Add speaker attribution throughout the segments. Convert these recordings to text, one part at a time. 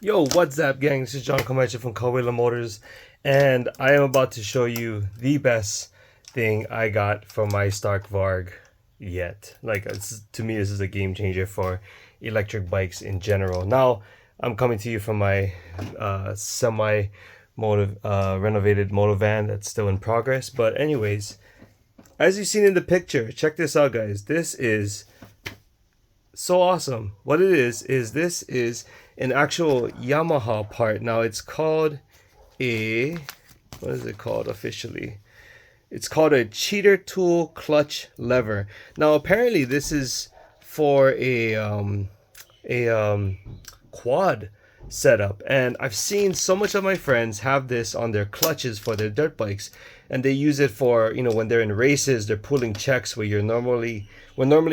Speaker 1: Yo, what's up, gang? This is John Comanche from Carwilla Motors, and I am about to show you the best thing I got from my Stark Varg yet. Like, to me, this is a game changer for electric bikes in general. Now, I'm coming to you from my renovated motor van that's still in progress. But anyways, as you've seen in the picture, check this out, guys. This is so awesome. What it is this is an actual Yamaha part. Now it's called a, what is it called officially? It's called a cheater tool clutch lever. Now apparently this is for a quad setup, and I've seen so much of my friends have this on their clutches for their dirt bikes, and they use it for, you know, when they're in races, they're pulling checks where normally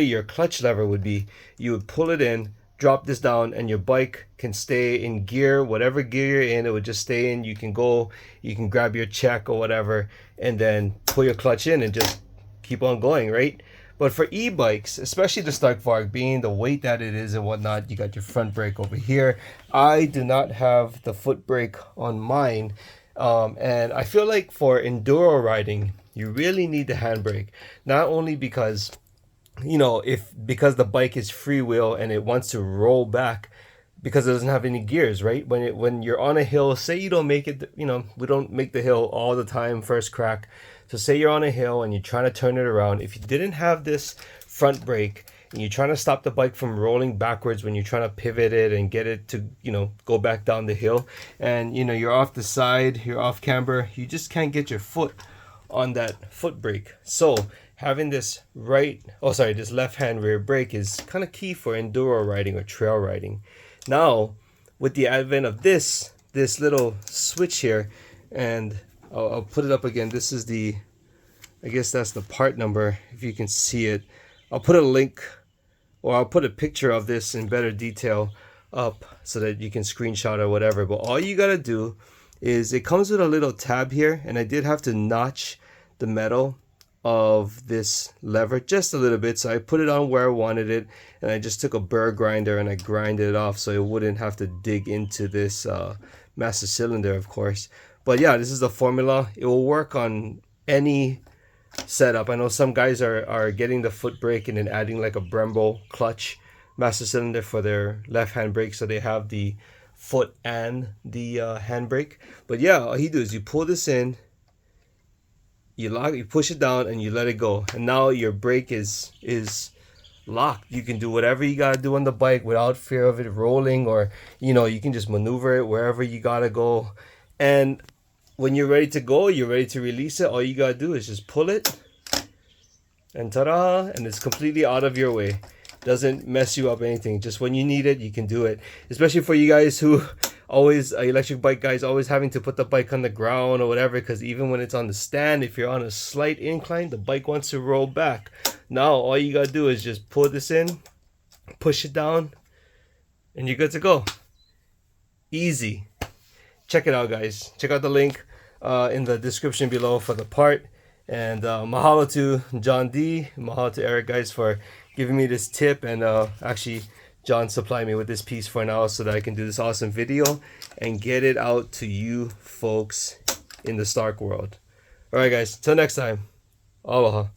Speaker 1: your clutch lever would be, you would pull it in, drop this down, and your bike can stay in gear, whatever gear you're in, it would just stay in. You can go, you can grab your check or whatever, and then pull your clutch in and just keep on going, right? But for e-bikes, especially the Stark Varg, being the weight that it is and whatnot, you got your front brake over here. I do not have the foot brake on mine. And I feel like for enduro riding, you really need the handbrake. Not only because, you know, because the bike is freewheel and it wants to roll back because it doesn't have any gears, right? When you're on a hill, say you don't make it, you know, we don't make the hill all the time first crack. So say you're on a hill and you're trying to turn it around. If you didn't have this front brake and you're trying to stop the bike from rolling backwards when you're trying to pivot it and get it to, you know, go back down the hill, and, you know, you're off the side, you're off camber, you just can't get your foot on that foot brake. So having this this left hand rear brake is kind of key for enduro riding or trail riding. Now, with the advent of this little switch here, and I'll put it up again. This is I guess that's the part number, if you can see it. I'll put a link, or I'll put a picture of this in better detail up so that you can screenshot or whatever. But all you gotta do is, it comes with a little tab here, and I did have to notch the metal of this lever just a little bit, so I put it on where I wanted it, and I just took a burr grinder and I grinded it off so it wouldn't have to dig into this master cylinder, of course. But yeah, this is the formula. It will work on any setup. I know some guys are getting the foot brake and then adding like a Brembo clutch master cylinder for their left hand brake, so they have the foot and the hand brake. But yeah, all you do is you pull this in, you push it down, and you let it go, and now your brake is locked. You can do whatever you gotta do on the bike without fear of it rolling, or, you know, you can just maneuver it wherever you gotta go. And when you're ready to go, you're ready to release it, all you gotta do is just pull it, and ta-da, and it's completely out of your way. Doesn't mess you up anything. Just when you need it, you can do it. Especially for you guys who always, electric bike guys, always having to put the bike on the ground or whatever, because even when it's on the stand, if you're on a slight incline, the bike wants to roll back. Now all you gotta do is just pull this in, push it down, and you're good to go. Easy. Check it out, guys. Check out the link in the description below for the part. And mahalo to John D, mahalo to Eric, guys, for giving me this tip, and actually John supplied me with this piece for now so that I can do this awesome video and get it out to you folks in the Stark world. Alright guys, till next time, aloha.